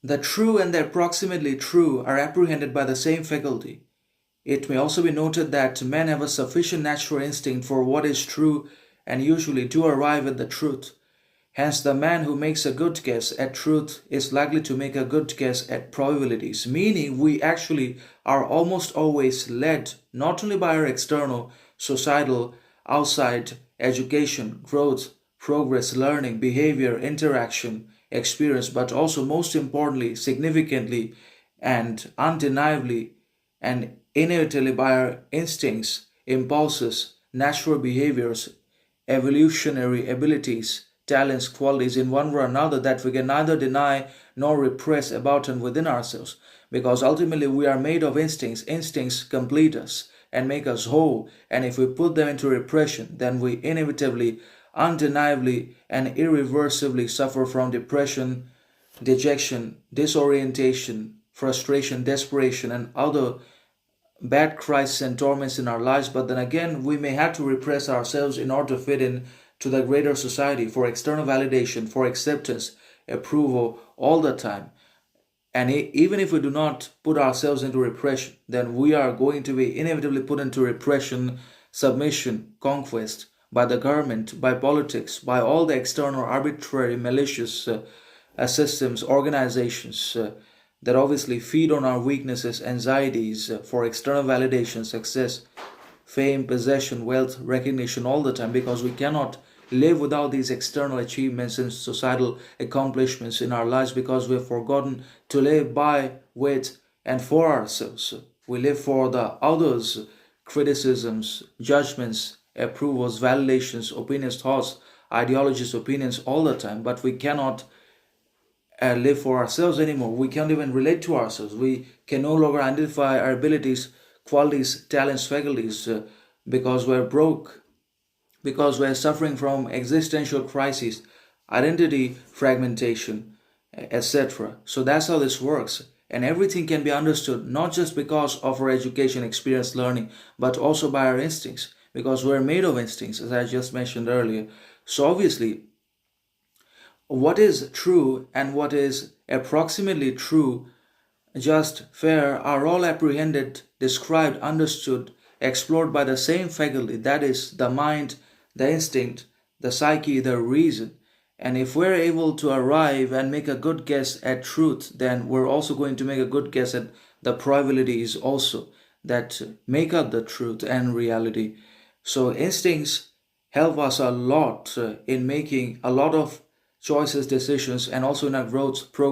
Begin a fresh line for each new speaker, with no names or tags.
The true and the approximately true are apprehended by the same faculty. It may also be noted that men have a sufficient natural instinct for what is true and usually do arrive at the truth. Hence, the man who makes a good guess at truth is likely to make a good guess at probabilities, meaning we actually are almost always led not only by our external, societal, outside, education, growth, progress, learning, behavior, interaction, experience, but also most importantly, significantly, and undeniably and inevitably by our instincts, impulses, natural behaviors, evolutionary abilities, talents, qualities in one way or another that we can neither deny nor repress about and within ourselves. Because ultimately we are made of instincts. Instincts complete us and make us whole. And if we put them into repression, then we inevitably, undeniably, and irreversibly suffer from depression, dejection, disorientation, frustration, desperation, and other bad crises and torments in our lives. But then again, we may have to repress ourselves in order to fit in to the greater society for external validation, for acceptance, approval all the time. And even if we do not put ourselves into repression, then we are going to be inevitably put into repression, submission, conquest by the government, by politics, by all the external arbitrary malicious systems, organizations that obviously feed on our weaknesses, anxieties for external validation, success, fame, possession, wealth, recognition all the time, because we cannot live without these external achievements and societal accomplishments in our lives, because we have forgotten to live by, with, and for ourselves. We live for the others' criticisms, judgments, approvals, validations, opinions, thoughts, ideologies, opinions all the time, but we cannot live for ourselves anymore. We can't even relate to ourselves. We can no longer identify our abilities, qualities, talents, faculties because we're broke, because we're suffering from existential crises, identity fragmentation, etc. So that's how this works. And everything can be understood not just because of our education, experience, learning, but also by our instincts, because we're made of instincts, as I just mentioned earlier. So obviously, what is true and what is approximately true, just, fair, are all apprehended, described, understood, explored by the same faculty, that is, the mind, the instinct, the psyche, the reason. And if we're able to arrive and make a good guess at truth, then we're also going to make a good guess at the probabilities also that make up the truth and reality. So instincts help us a lot in making a lot of choices, decisions, and also in our growth progress.